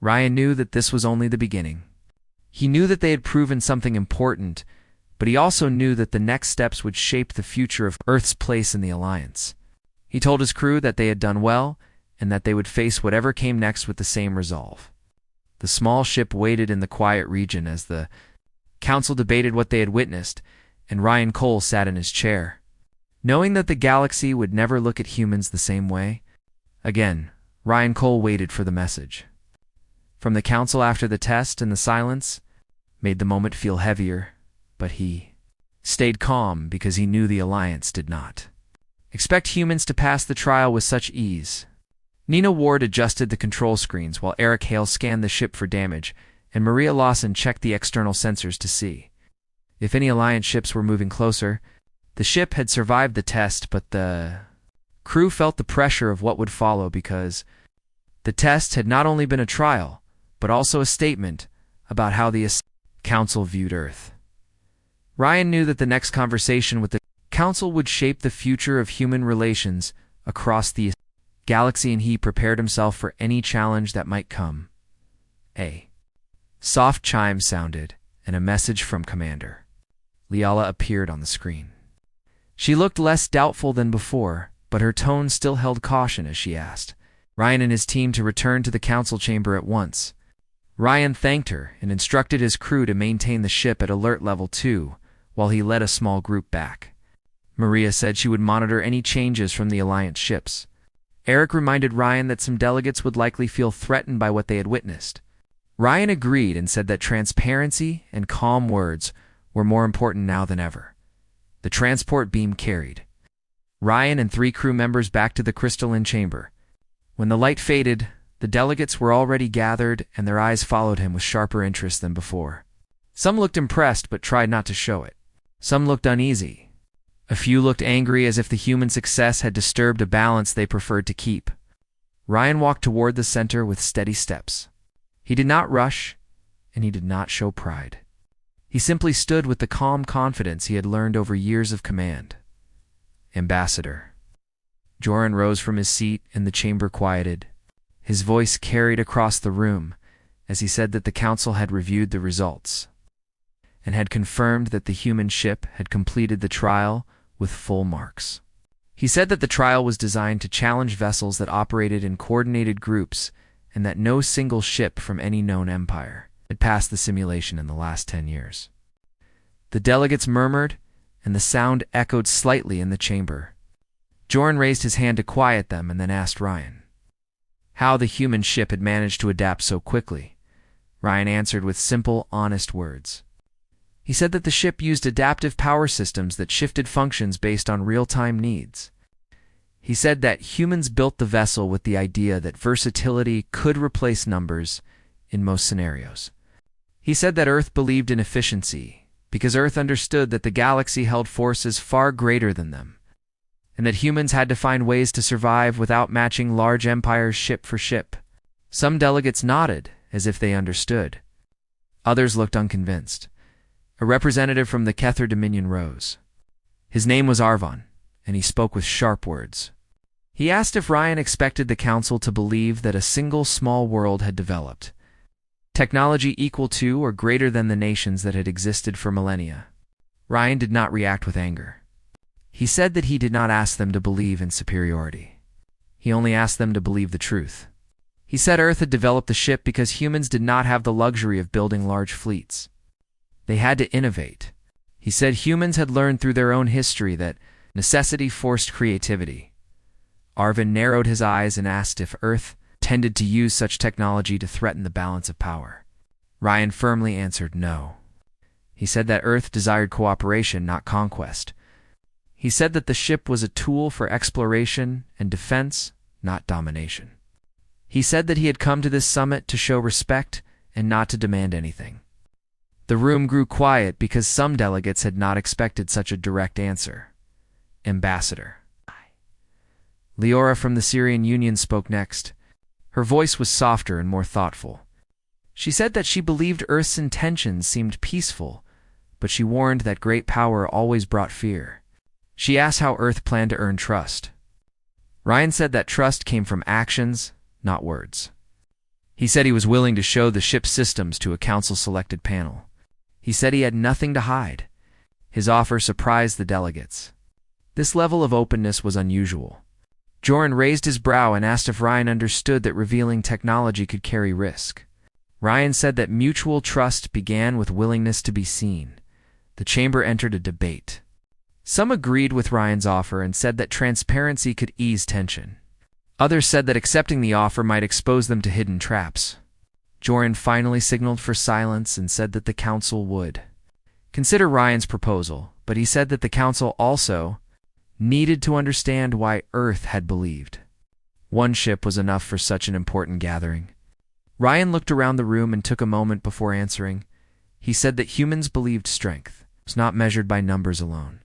Ryan knew that this was only the beginning. He knew that they had proven something important, but he also knew that the next steps would shape the future of Earth's place in the Alliance. He told his crew that they had done well and that they would face whatever came next with the same resolve. The small ship waited in the quiet region as the council debated what they had witnessed, and Ryan Cole sat in his chair. Knowing that the galaxy would never look at humans the same way, again, Ryan Cole waited for the message. From the council after the test, and the silence made the moment feel heavier, but he stayed calm because he knew the Alliance did not expect humans to pass the trial with such ease. Nina Ward adjusted the control screens while Eric Hale scanned the ship for damage, and Maria Lawson checked the external sensors to see if any Alliance ships were moving closer. The ship had survived the test, but the crew felt the pressure of what would follow because the test had not only been a trial, but also a statement about how the Council viewed Earth. Ryan knew that the next conversation with the Council would shape the future of human relations across the galaxy, and he prepared himself for any challenge that might come. A soft chime sounded, and a message from Commander Liala appeared on the screen. She looked less doubtful than before, but her tone still held caution as she asked Ryan and his team to return to the council chamber at once. Ryan thanked her and instructed his crew to maintain the ship at alert level 2 while he led a small group back. Maria said she would monitor any changes from the Alliance ships. Eric reminded Ryan that some delegates would likely feel threatened by what they had witnessed. Ryan agreed and said that transparency and calm words were more important now than ever. The transport beam carried Ryan and 3 crew members back to the crystalline chamber. When the light faded, the delegates were already gathered, and their eyes followed him with sharper interest than before. Some looked impressed but tried not to show it. Some looked uneasy. A few looked angry, as if the human success had disturbed a balance they preferred to keep. Ryan walked toward the center with steady steps. He did not rush, and he did not show pride. He simply stood with the calm confidence he had learned over years of command. Ambassador. Joran rose from his seat, and the chamber quieted. His voice carried across the room as he said that the council had reviewed the results and had confirmed that the human ship had completed the trial with full marks. He said that the trial was designed to challenge vessels that operated in coordinated groups, and that no single ship from any known empire had passed the simulation in the last 10 years. The delegates murmured, and the sound echoed slightly in the chamber. Joran raised his hand to quiet them and then asked Ryan how the human ship had managed to adapt so quickly. Ryan answered with simple, honest words. He said that the ship used adaptive power systems that shifted functions based on real-time needs. He said that humans built the vessel with the idea that versatility could replace numbers in most scenarios. He said that Earth believed in efficiency because Earth understood that the galaxy held forces far greater than them, and that humans had to find ways to survive without matching large empires ship for ship. Some delegates nodded as if they understood. Others looked unconvinced. A representative from the Kether Dominion rose. His name was Arvon, and he spoke with sharp words. He asked if Ryan expected the council to believe that a single small world had developed technology equal to or greater than the nations that had existed for millennia. Ryan did not react with anger. He said that he did not ask them to believe in superiority. He only asked them to believe the truth. He said Earth had developed the ship because humans did not have the luxury of building large fleets. They had to innovate. He said humans had learned through their own history that necessity forced creativity. Arvin narrowed his eyes and asked if Earth tended to use such technology to threaten the balance of power. Ryan firmly answered no. He said that Earth desired cooperation, not conquest. He said that the ship was a tool for exploration and defense, not domination. He said that he had come to this summit to show respect and not to demand anything. The room grew quiet because some delegates had not expected such a direct answer. Ambassador. Leora from the Syrian Union spoke next. Her voice was softer and more thoughtful. She said that she believed Earth's intentions seemed peaceful, but she warned that great power always brought fear. She asked how Earth planned to earn trust. Ryan said that trust came from actions, not words. He said he was willing to show the ship's systems to a council-selected panel. He said he had nothing to hide. His offer surprised the delegates. This level of openness was unusual. Joran raised his brow and asked if Ryan understood that revealing technology could carry risk. Ryan said that mutual trust began with willingness to be seen. The chamber entered a debate. Some agreed with Ryan's offer and said that transparency could ease tension. Others said that accepting the offer might expose them to hidden traps. Joran finally signaled for silence and said that the council would consider Ryan's proposal, but he said that the council also needed to understand why Earth had believed. One ship was enough for such an important gathering. Ryan looked around the room and took a moment before answering. He said that humans believed strength was not measured by numbers alone.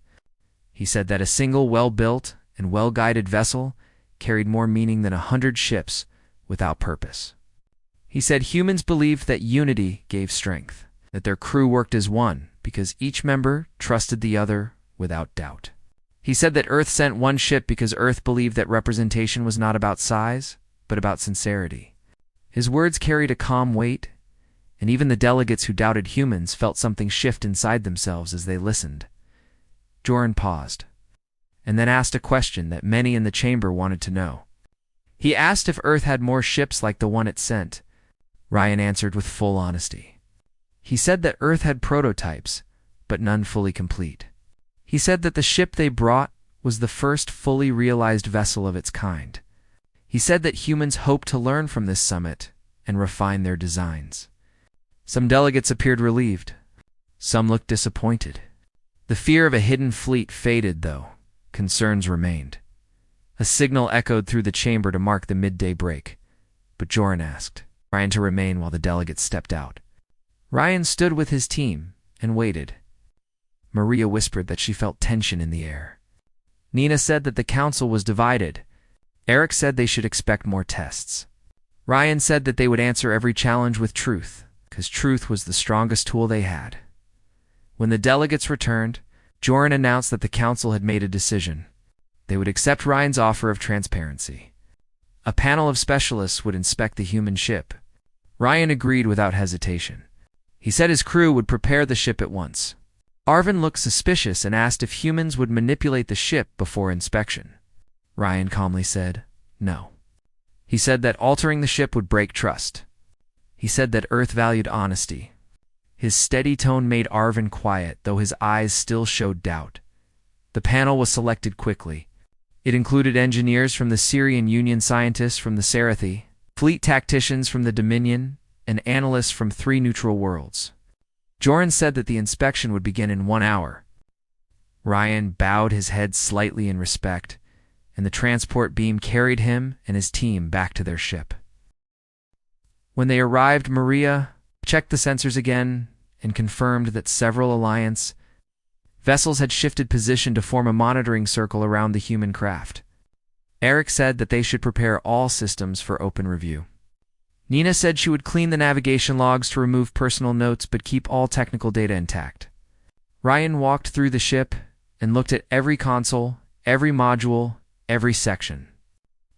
He said that a single well-built and well-guided vessel carried more meaning than 100 ships without purpose. He said humans believed that unity gave strength, that their crew worked as one because each member trusted the other without doubt. He said that Earth sent one ship because Earth believed that representation was not about size, but about sincerity. His words carried a calm weight, and even the delegates who doubted humans felt something shift inside themselves as they listened. Joran paused, and then asked a question that many in the chamber wanted to know. He asked if Earth had more ships like the one it sent. Ryan answered with full honesty. He said that Earth had prototypes, but none fully complete. He said that the ship they brought was the first fully realized vessel of its kind. He said that humans hoped to learn from this summit and refine their designs. Some delegates appeared relieved. Some looked disappointed. The fear of a hidden fleet faded, though. Concerns remained. A signal echoed through the chamber to mark the midday break, but Joran asked Ryan to remain while the delegates stepped out. Ryan stood with his team and waited. Maria whispered that she felt tension in the air. Nina said that the council was divided. Eric said they should expect more tests. Ryan said that they would answer every challenge with truth, because truth was the strongest tool they had. When the delegates returned, Joran announced that the council had made a decision. They would accept Ryan's offer of transparency. A panel of specialists would inspect the human ship. Ryan agreed without hesitation. He said his crew would prepare the ship at once. Arvin looked suspicious and asked if humans would manipulate the ship before inspection. Ryan calmly said, no. He said that altering the ship would break trust. He said that Earth valued honesty. His steady tone made Arvin quiet, though his eyes still showed doubt. The panel was selected quickly. It included engineers from the Syrian Union, scientists from the Scifi, fleet tacticians from the Dominion, and analysts from 3 neutral worlds. Joran said that the inspection would begin in 1 hour. Ryan bowed his head slightly in respect, and the transport beam carried him and his team back to their ship. When they arrived, Maria checked the sensors again and confirmed that several Alliance vessels had shifted position to form a monitoring circle around the human craft. Eric said that they should prepare all systems for open review. Nina said she would clean the navigation logs to remove personal notes but keep all technical data intact. Ryan walked through the ship and looked at every console, every module, every section.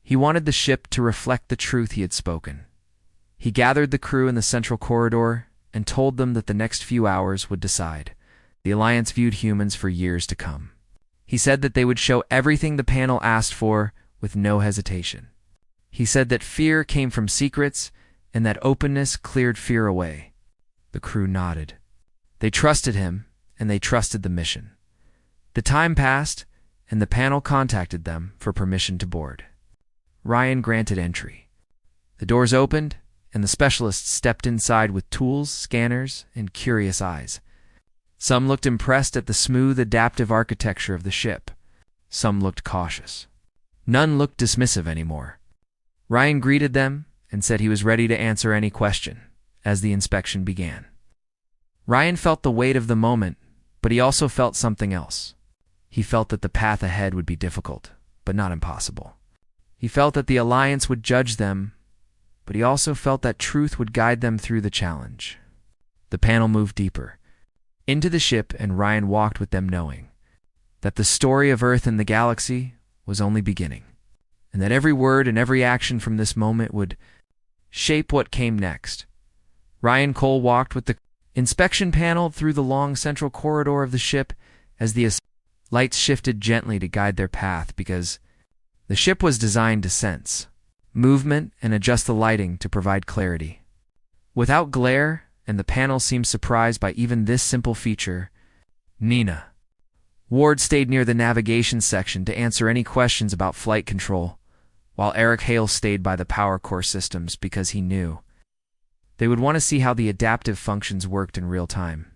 He wanted the ship to reflect the truth he had spoken. He gathered the crew in the central corridor and told them that the next few hours would decide. The Alliance viewed humans for years to come. He said that they would show everything the panel asked for with no hesitation. He said that fear came from secrets and that openness cleared fear away. The crew nodded. They trusted him, and they trusted the mission. The time passed, and the panel contacted them for permission to board. Ryan granted entry. The doors opened, and the specialists stepped inside with tools, scanners, and curious eyes. Some looked impressed at the smooth, adaptive architecture of the ship. Some looked cautious. None looked dismissive anymore. Ryan greeted them and said he was ready to answer any question as the inspection began. Ryan felt the weight of the moment, but he also felt something else. He felt that the path ahead would be difficult, but not impossible. He felt that the Alliance would judge them, but he also felt that truth would guide them through the challenge. The panel moved deeper into the ship, and Ryan walked with them knowing that the story of Earth and the galaxy was only beginning, and that every word and every action from this moment would shape what came next. Ryan Cole walked with the inspection panel through the long central corridor of the ship as the lights shifted gently to guide their path because the ship was designed to sense movement and adjust the lighting to provide clarity. Without glare, and the panel seemed surprised by even this simple feature, Nina Ward stayed near the navigation section to answer any questions about flight control, while Eric Hale stayed by the power core systems because he knew they would want to see how the adaptive functions worked in real time.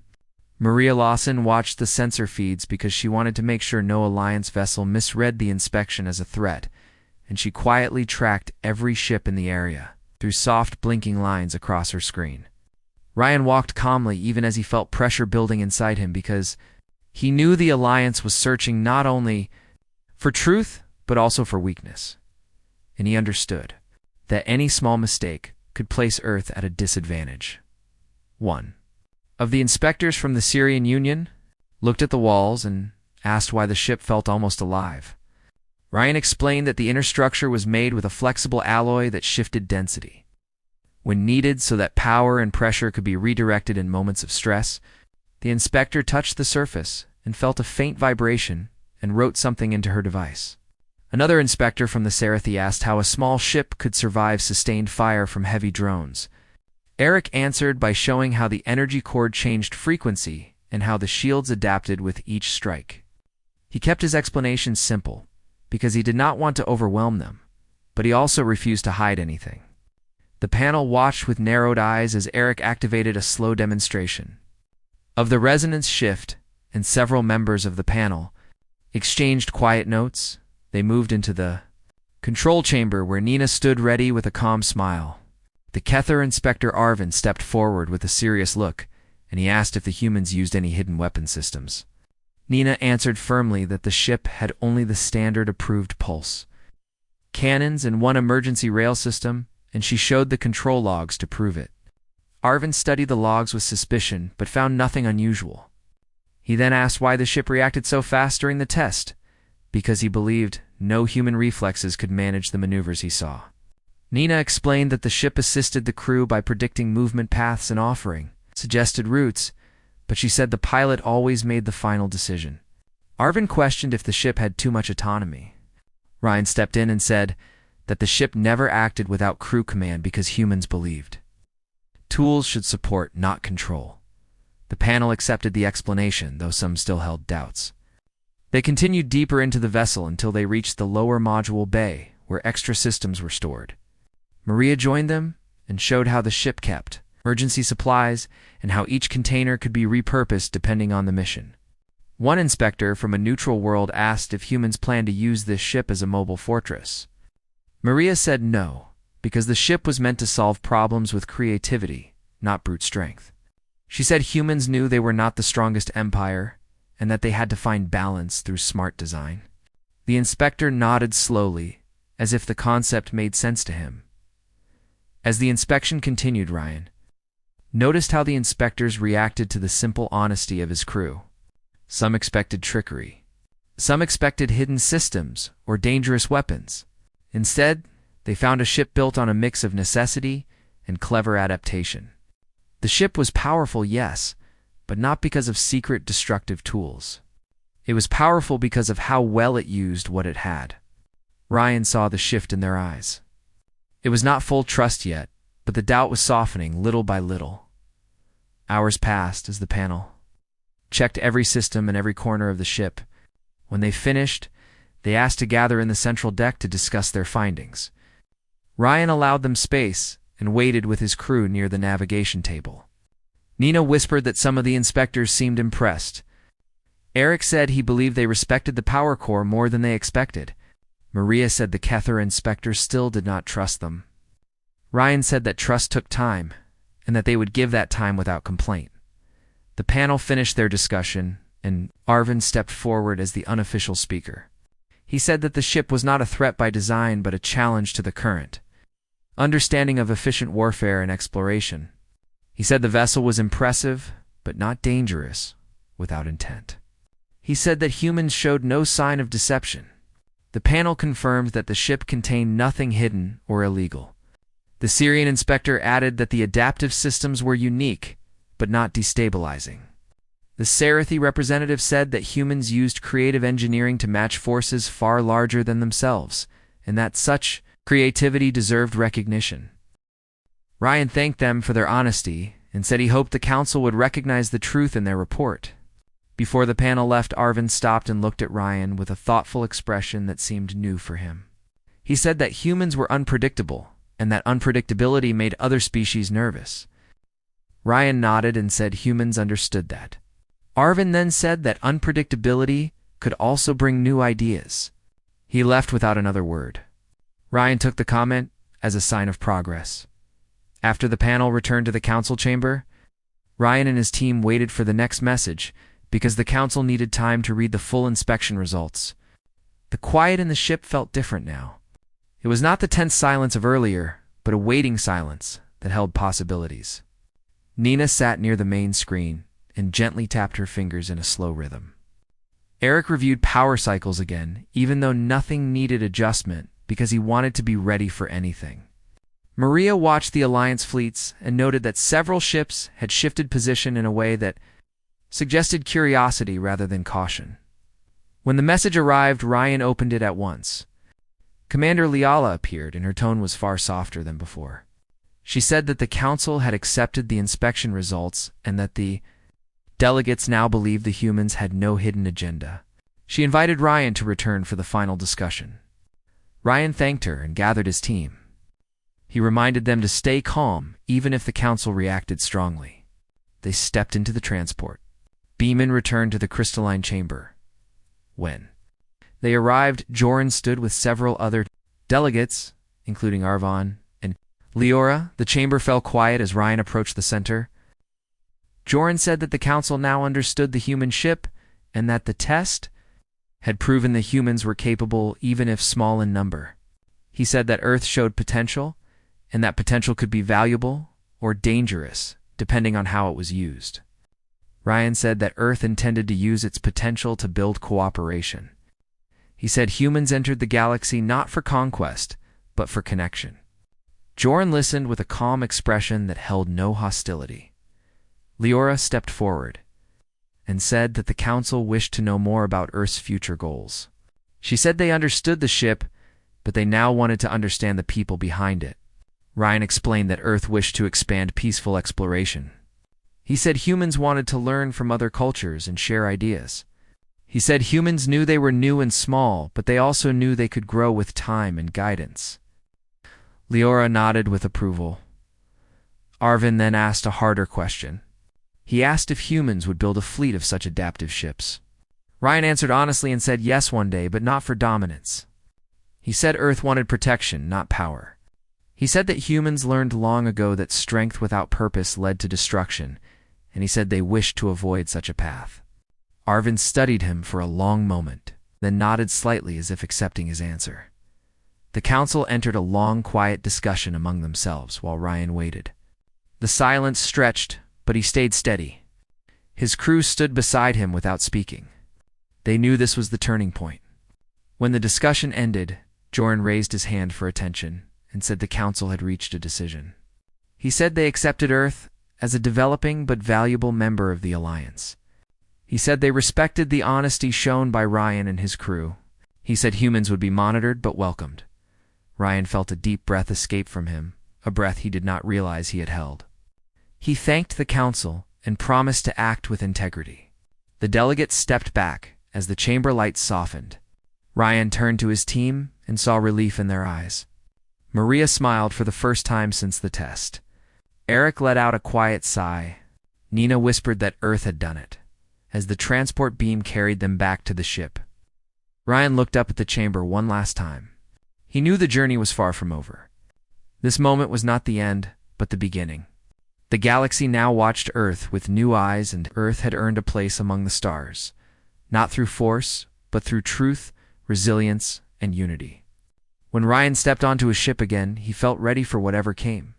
Maria Lawson watched the sensor feeds because she wanted to make sure no Alliance vessel misread the inspection as a threat, and she quietly tracked every ship in the area through soft blinking lines across her screen. Ryan walked calmly even as he felt pressure building inside him because he knew the Alliance was searching not only for truth but also for weakness. And he understood that any small mistake could place Earth at a disadvantage. One of the inspectors from the Syrian Union looked at the walls and asked why the ship felt almost alive. Ryan explained that the inner structure was made with a flexible alloy that shifted density when needed so that power and pressure could be redirected in moments of stress. The inspector touched the surface and felt a faint vibration and wrote something into her device. Another inspector from the Scifi asked how a small ship could survive sustained fire from heavy drones. Eric answered by showing how the energy cord changed frequency and how the shields adapted with each strike. He kept his explanations simple because he did not want to overwhelm them, but he also refused to hide anything. The panel watched with narrowed eyes as Eric activated a slow demonstration of the resonance shift, and several members of the panel exchanged quiet notes. They moved into the control chamber where Nina stood ready with a calm smile. The Kether Inspector Arvin stepped forward with a serious look, and he asked if the humans used any hidden weapon systems. Nina answered firmly that the ship had only the standard approved pulse cannons and one emergency rail system, and she showed the control logs to prove it. Arvin studied the logs with suspicion but found nothing unusual. He then asked why the ship reacted so fast during the test, because he believed no human reflexes could manage the maneuvers he saw. Nina explained that the ship assisted the crew by predicting movement paths and offering suggested routes, but she said the pilot always made the final decision. Arvin questioned if the ship had too much autonomy. Ryan stepped in and said that the ship never acted without crew command because humans believed tools should support, not control. The panel accepted the explanation, though some still held doubts. They continued deeper into the vessel until they reached the lower module bay, where extra systems were stored. Maria joined them and showed how the ship kept emergency supplies and how each container could be repurposed depending on the mission. One inspector from a neutral world asked if humans planned to use this ship as a mobile fortress. Maria said no, because the ship was meant to solve problems with creativity, not brute strength. She said humans knew they were not the strongest empire, and that they had to find balance through smart design. The inspector nodded slowly, as if the concept made sense to him. As the inspection continued, Ryan noticed how the inspectors reacted to the simple honesty of his crew. Some expected trickery. Some expected hidden systems or dangerous weapons. Instead, they found a ship built on a mix of necessity and clever adaptation. The ship was powerful, yes, but not because of secret destructive tools. It was powerful because of how well it used what it had. Ryan saw the shift in their eyes. It was not full trust yet, but the doubt was softening little by little. Hours passed as the panel checked every system and every corner of the ship. When they finished, they asked to gather in the central deck to discuss their findings. Ryan allowed them space and waited with his crew near the navigation table. Nina whispered that some of the inspectors seemed impressed. Eric said he believed they respected the power core more than they expected. Maria said the Kether inspectors still did not trust them. Ryan said that trust took time, and that they would give that time without complaint. The panel finished their discussion, and Arvin stepped forward as the unofficial speaker. He said that the ship was not a threat by design but a challenge to the current understanding of efficient warfare and exploration. He said the vessel was impressive, but not dangerous, without intent. He said that humans showed no sign of deception. The panel confirmed that the ship contained nothing hidden or illegal. The Syrian inspector added that the adaptive systems were unique, but not destabilizing. The Scifi representative said that humans used creative engineering to match forces far larger than themselves, and that such creativity deserved recognition. Ryan thanked them for their honesty and said he hoped the council would recognize the truth in their report. Before the panel left, Arvin stopped and looked at Ryan with a thoughtful expression that seemed new for him. He said that humans were unpredictable, and that unpredictability made other species nervous. Ryan nodded and said humans understood that. Arvin then said that unpredictability could also bring new ideas. He left without another word. Ryan took the comment as a sign of progress. After the panel returned to the council chamber, Ryan and his team waited for the next message because the council needed time to read the full inspection results. The quiet in the ship felt different now. It was not the tense silence of earlier, but a waiting silence that held possibilities. Nina sat near the main screen and gently tapped her fingers in a slow rhythm. Eric reviewed power cycles again, even though nothing needed adjustment because he wanted to be ready for anything. Maria watched the Alliance fleets and noted that several ships had shifted position in a way that suggested curiosity rather than caution. When the message arrived, Ryan opened it at once. Commander Liala appeared, and her tone was far softer than before. She said that the council had accepted the inspection results and that the delegates now believed the humans had no hidden agenda. She invited Ryan to return for the final discussion. Ryan thanked her and gathered his team. He reminded them to stay calm, even if the council reacted strongly. They stepped into the transport. Beeman returned to the crystalline chamber. When they arrived, Joran stood with several other delegates, including Arvon and Leora. The chamber fell quiet as Ryan approached the center. Joran said that the council now understood the human ship and that the test had proven the humans were capable even if small in number. He said that Earth showed potential, and that potential could be valuable or dangerous, depending on how it was used. Ryan said that Earth intended to use its potential to build cooperation. He said humans entered the galaxy not for conquest, but for connection. Joran listened with a calm expression that held no hostility. Leora stepped forward and said that the council wished to know more about Earth's future goals. She said they understood the ship, but they now wanted to understand the people behind it. Ryan explained that Earth wished to expand peaceful exploration. He said humans wanted to learn from other cultures and share ideas. He said humans knew they were new and small, but they also knew they could grow with time and guidance. Leora nodded with approval. Arvin then asked a harder question. He asked if humans would build a fleet of such adaptive ships. Ryan answered honestly and said yes one day, but not for dominance. He said Earth wanted protection, not power. He said that humans learned long ago that strength without purpose led to destruction, and he said they wished to avoid such a path. Arvin studied him for a long moment, then nodded slightly as if accepting his answer. The council entered a long, quiet discussion among themselves while Ryan waited. The silence stretched, but he stayed steady. His crew stood beside him without speaking. They knew this was the turning point. When the discussion ended, Joran raised his hand for attention and said the council had reached a decision. He said they accepted Earth as a developing but valuable member of the Alliance. He said they respected the honesty shown by Ryan and his crew. He said humans would be monitored but welcomed. Ryan felt a deep breath escape from him, a breath he did not realize he had held. He thanked the council and promised to act with integrity. The delegates stepped back as the chamber lights softened. Ryan turned to his team and saw relief in their eyes. Maria smiled for the first time since the test. Eric let out a quiet sigh. Nina whispered that Earth had done it, as the transport beam carried them back to the ship. Ryan looked up at the chamber one last time. He knew the journey was far from over. This moment was not the end, but the beginning. The galaxy now watched Earth with new eyes, and Earth had earned a place among the stars, not through force, but through truth, resilience, and unity. When Ryan stepped onto his ship again, he felt ready for whatever came.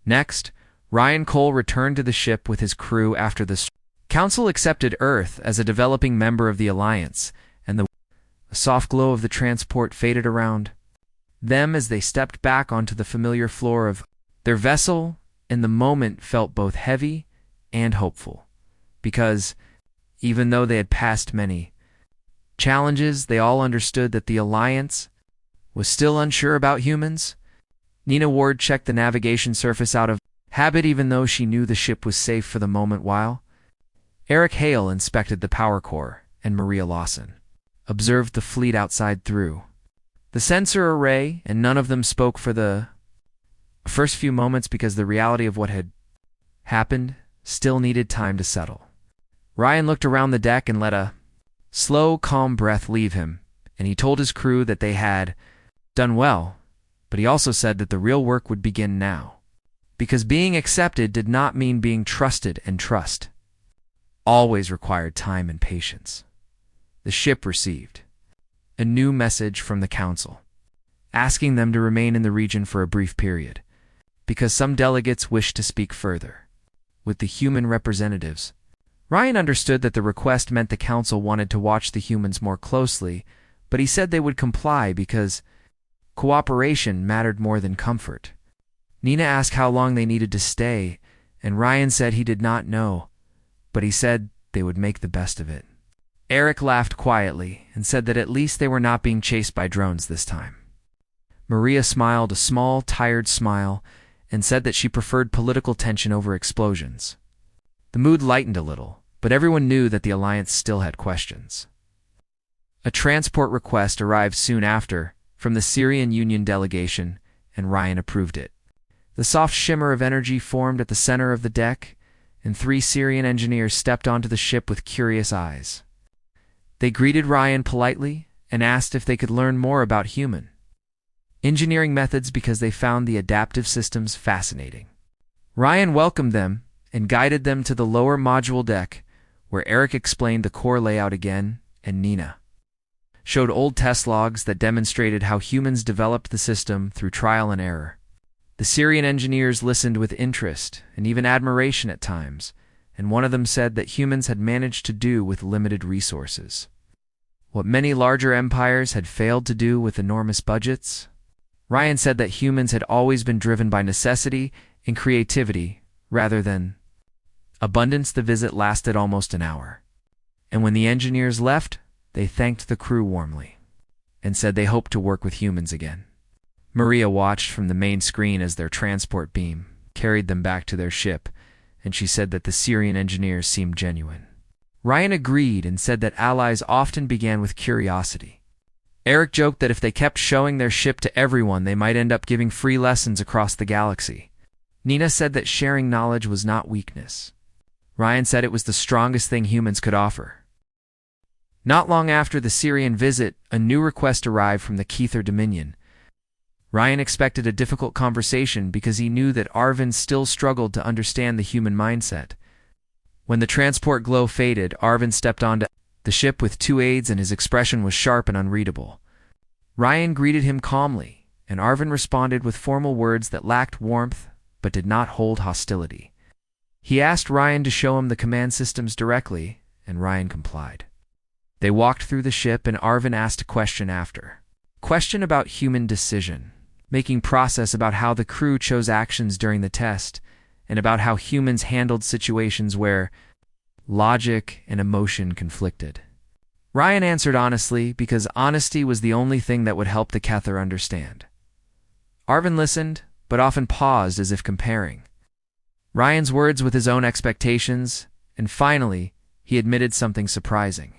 Next, Ryan Cole returned to the ship with his crew after the council accepted Earth as a developing member of the Alliance, and the soft glow of the transport faded around them as they stepped back onto the familiar floor of Their vessel, in the moment, felt both heavy and hopeful, because, even though they had passed many challenges, they all understood that the Alliance was still unsure about humans. Nina Ward checked the navigation surface out of habit even though she knew the ship was safe for the moment, while Eric Hale inspected the power core, and Maria Lawson observed the fleet outside through the sensor array, and none of them spoke for the first few moments because the reality of what had happened still needed time to settle. Ryan looked around the deck and let a slow, calm breath leave him, and he told his crew that they had done well, but he also said that the real work would begin now, because being accepted did not mean being trusted, and trust always required time and patience. The ship received a new message from the Council, asking them to remain in the region for a brief period, because some delegates wished to speak further with the human representatives. Ryan understood that the request meant the Council wanted to watch the humans more closely, but he said they would comply because cooperation mattered more than comfort. Nina asked how long they needed to stay, and Ryan said he did not know, but he said they would make the best of it. Eric laughed quietly and said that at least they were not being chased by drones this time. Maria smiled a small, tired smile and said that she preferred political tension over explosions. The mood lightened a little, but everyone knew that the Alliance still had questions. A transport request arrived soon after from the Syrian Union delegation, and Ryan approved it. The soft shimmer of energy formed at the center of the deck, and 3 Syrian engineers stepped onto the ship with curious eyes. They greeted Ryan politely and asked if they could learn more about human engineering methods because they found the adaptive systems fascinating. Ryan welcomed them and guided them to the lower module deck, where Eric explained the core layout again, and Nina showed old test logs that demonstrated how humans developed the system through trial and error. The Syrian engineers listened with interest and even admiration at times, and one of them said that humans had managed to do with limited resources what many larger empires had failed to do with enormous budgets. Ryan said that humans had always been driven by necessity and creativity rather than abundance. The visit lasted almost an hour, and when the engineers left, they thanked the crew warmly and said they hoped to work with humans again. Maria watched from the main screen as their transport beam carried them back to their ship, and she said that the Syrian engineers seemed genuine. Ryan agreed and said that allies often began with curiosity. Eric joked that if they kept showing their ship to everyone, they might end up giving free lessons across the galaxy. Nina said that sharing knowledge was not weakness. Ryan said it was the strongest thing humans could offer. Not long after the Syrian visit, a new request arrived from the Kether Dominion. Ryan expected a difficult conversation because he knew that Arvin still struggled to understand the human mindset. When the transport glow faded, Arvin stepped onto the ship with 2 aides, and his expression was sharp and unreadable. Ryan greeted him calmly, and Arvin responded with formal words that lacked warmth but did not hold hostility. He asked Ryan to show him the command systems directly, and Ryan complied. They walked through the ship, and Arvin asked a question about human decision-making process, about how the crew chose actions during the test, and about how humans handled situations where logic and emotion conflicted. Ryan answered honestly because honesty was the only thing that would help the Kether understand. Arvin listened, but often paused as if comparing Ryan's words with his own expectations, and finally, he admitted something surprising.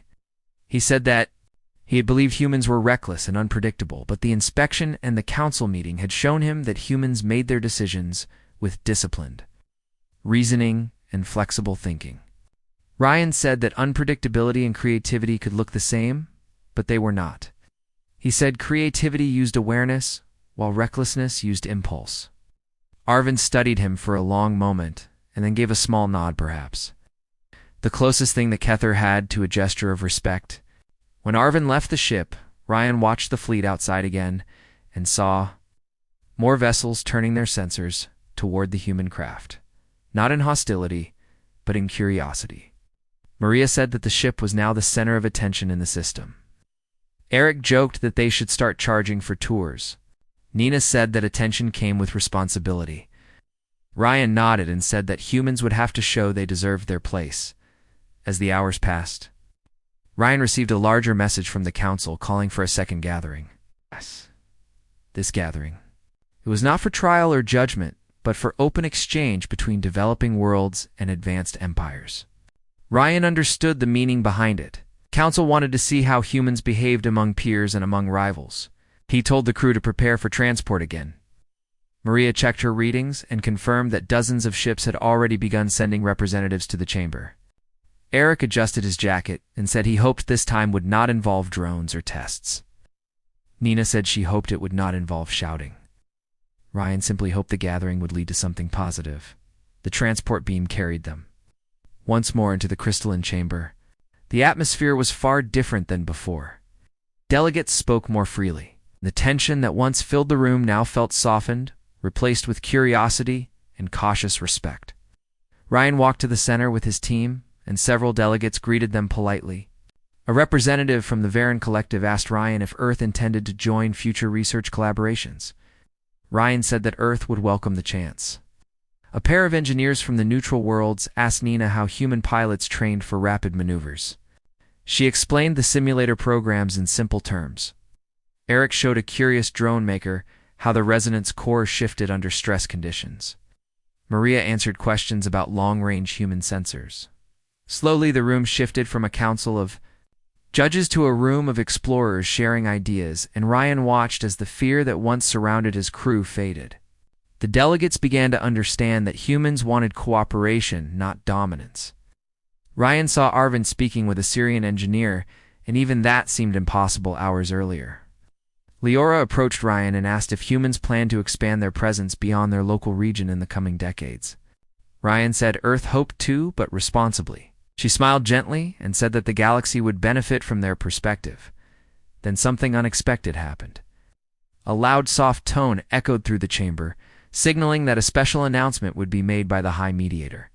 He said that he had believed humans were reckless and unpredictable, but the inspection and the council meeting had shown him that humans made their decisions with disciplined reasoning and flexible thinking. Ryan said that unpredictability and creativity could look the same, but they were not. He said creativity used awareness, while recklessness used impulse. Arvin studied him for a long moment, and then gave a small nod perhaps, the closest thing the Kether had to a gesture of respect. When Arvin left the ship, Ryan watched the fleet outside again and saw more vessels turning their sensors toward the human craft, not in hostility, but in curiosity. Maria said that the ship was now the center of attention in the system. Eric joked that they should start charging for tours. Nina said that attention came with responsibility. Ryan nodded and said that humans would have to show they deserved their place. As the hours passed, Ryan received a larger message from the council calling for a second gathering. Yes, this gathering. It was not for trial or judgment, but for open exchange between developing worlds and advanced empires. Ryan understood the meaning behind it. Council wanted to see how humans behaved among peers and among rivals. He told the crew to prepare for transport again. Maria checked her readings and confirmed that dozens of ships had already begun sending representatives to the chamber. Eric adjusted his jacket and said he hoped this time would not involve drones or tests. Nina said she hoped it would not involve shouting. Ryan simply hoped the gathering would lead to something positive. The transport beam carried them once more into the crystalline chamber. The atmosphere was far different than before. Delegates spoke more freely. The tension that once filled the room now felt softened, replaced with curiosity and cautious respect. Ryan walked to the center with his team, and several delegates greeted them politely. A representative from the Varen Collective asked Ryan if Earth intended to join future research collaborations. Ryan said that Earth would welcome the chance. A pair of engineers from the neutral worlds asked Nina how human pilots trained for rapid maneuvers. She explained the simulator programs in simple terms. Eric showed a curious drone maker how the resonance core shifted under stress conditions. Maria answered questions about long-range human sensors. Slowly, the room shifted from a council of judges to a room of explorers sharing ideas, and Ryan watched as the fear that once surrounded his crew faded. The delegates began to understand that humans wanted cooperation, not dominance. Ryan saw Arvin speaking with a Syrian engineer, and even that seemed impossible hours earlier. Leora approached Ryan and asked if humans planned to expand their presence beyond their local region in the coming decades. Ryan said Earth hoped to, but responsibly. She smiled gently and said that the galaxy would benefit from their perspective. Then something unexpected happened. A loud, soft tone echoed through the chamber, signaling that a special announcement would be made by the High Mediator.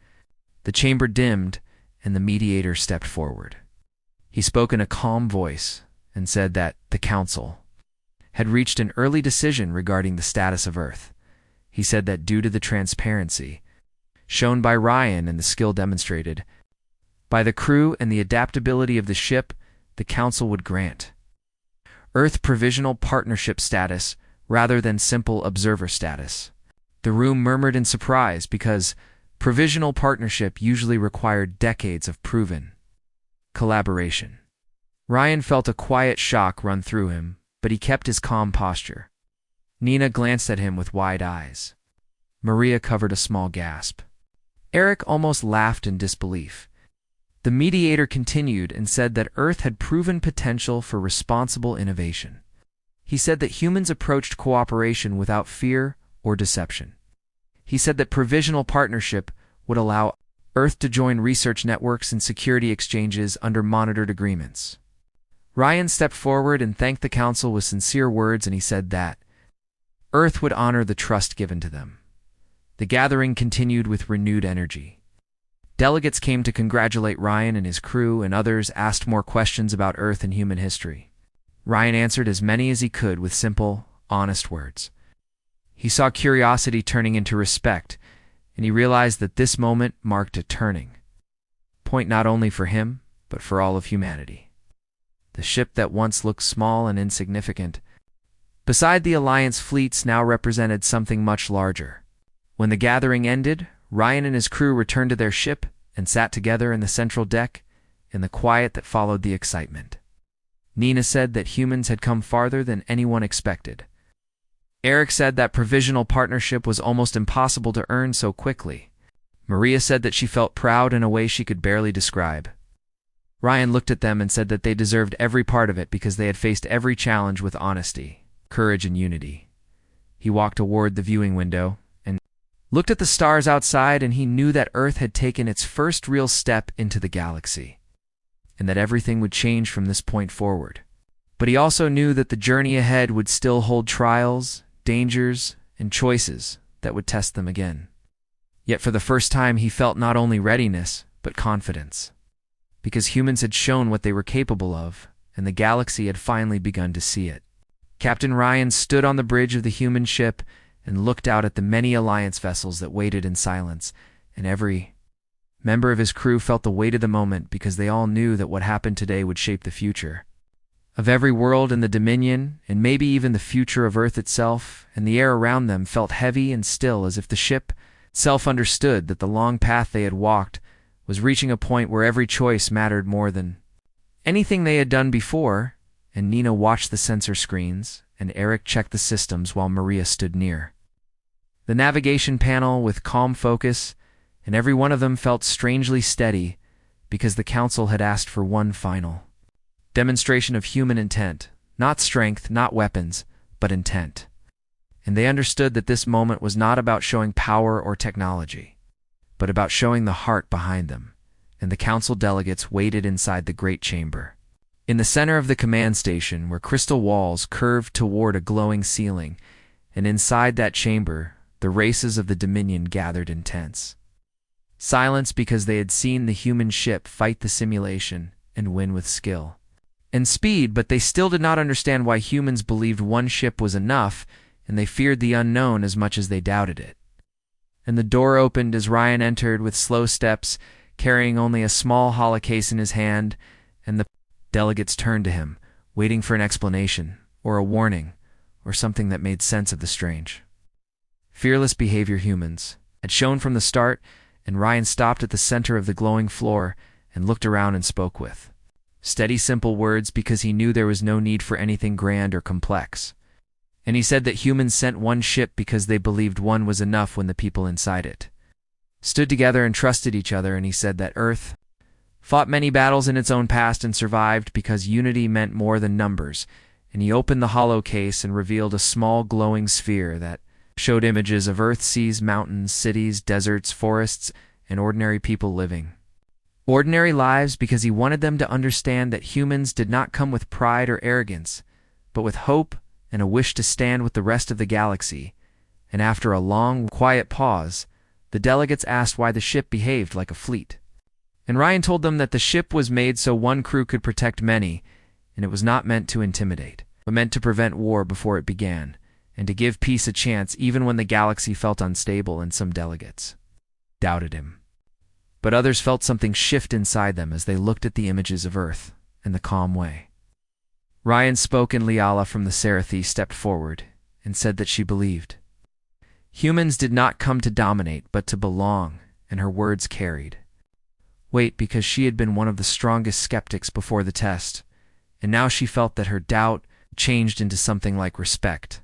The chamber dimmed, and the Mediator stepped forward. He spoke in a calm voice and said that the Council had reached an early decision regarding the status of Earth. He said that due to the transparency shown by Ryan and the skill demonstrated by the crew and the adaptability of the ship, the Council would grant Earth provisional partnership status rather than simple observer status. The room murmured in surprise because provisional partnership usually required decades of proven collaboration. Ryan felt a quiet shock run through him, but he kept his calm posture. Nina glanced at him with wide eyes. Maria covered a small gasp. Eric almost laughed in disbelief. The mediator continued and said that Earth had proven potential for responsible innovation. He said that humans approached cooperation without fear or deception. He said that provisional partnership would allow Earth to join research networks and security exchanges under monitored agreements. Ryan stepped forward and thanked the Council with sincere words, and he said that Earth would honor the trust given to them. The gathering continued with renewed energy. Delegates came to congratulate Ryan and his crew, and others asked more questions about Earth and human history. Ryan answered as many as he could with simple, honest words. He saw curiosity turning into respect, and he realized that this moment marked a turning point not only for him, but for all of humanity. The ship that once looked small and insignificant beside the Alliance fleets now represented something much larger. When the gathering ended, Ryan and his crew returned to their ship and sat together in the central deck in the quiet that followed the excitement. Nina said that humans had come farther than anyone expected. Eric said that provisional partnership was almost impossible to earn so quickly. Maria said that she felt proud in a way she could barely describe. Ryan looked at them and said that they deserved every part of it because they had faced every challenge with honesty, courage, and unity. He walked toward the viewing window and looked at the stars outside, and he knew that Earth had taken its first real step into the galaxy, and that everything would change from this point forward. But he also knew that the journey ahead would still hold trials, dangers, and choices that would test them again. Yet for the first time he felt not only readiness, but confidence. Because humans had shown what they were capable of, and the galaxy had finally begun to see it. Captain Ryan stood on the bridge of the human ship and looked out at the many Alliance vessels that waited in silence, and every member of his crew felt the weight of the moment because they all knew that what happened today would shape the future of every world in the Dominion, and maybe even the future of Earth itself, and the air around them felt heavy and still, as if the ship itself understood that the long path they had walked was reaching a point where every choice mattered more than anything they had done before. And Nina watched the sensor screens, and Eric checked the systems while Maria stood near the navigation panel with calm focus, and every one of them felt strangely steady because the Council had asked for one final demonstration of human intent, not strength, not weapons, but intent. And they understood that this moment was not about showing power or technology, but about showing the heart behind them. And the Council delegates waited inside the great chamber, in the center of the command station, where crystal walls curved toward a glowing ceiling, and inside that chamber, the races of the Dominion gathered in tense silence because they had seen the human ship fight the simulation and win with skill and speed, but they still did not understand why humans believed one ship was enough, and they feared the unknown as much as they doubted it. And the door opened as Ryan entered with slow steps, carrying only a small holocase in his hand, and the delegates turned to him, waiting for an explanation, or a warning, or something that made sense of the strange fearless behavior humans had shown from the start. And Ryan stopped at the center of the glowing floor and looked around and spoke with steady, simple words because he knew there was no need for anything grand or complex. And he said that humans sent one ship because they believed one was enough when the people inside it stood together and trusted each other. And he said that Earth fought many battles in its own past and survived because unity meant more than numbers. And he opened the hollow case and revealed a small glowing sphere that showed images of Earth, seas, mountains, cities, deserts, forests, and ordinary people living ordinary lives, because he wanted them to understand that humans did not come with pride or arrogance, but with hope and a wish to stand with the rest of the galaxy. And after a long, quiet pause, the delegates asked why the ship behaved like a fleet. And Ryan told them that the ship was made so one crew could protect many, and it was not meant to intimidate, but meant to prevent war before it began, and to give peace a chance even when the galaxy felt unstable. And some delegates doubted him, but others felt something shift inside them as they looked at the images of Earth in the calm way Ryan spoke, and Liala from the Scifi stepped forward and said that she believed humans did not come to dominate but to belong, and her words carried weight because she had been one of the strongest skeptics before the test, and now she felt that her doubt changed into something like respect.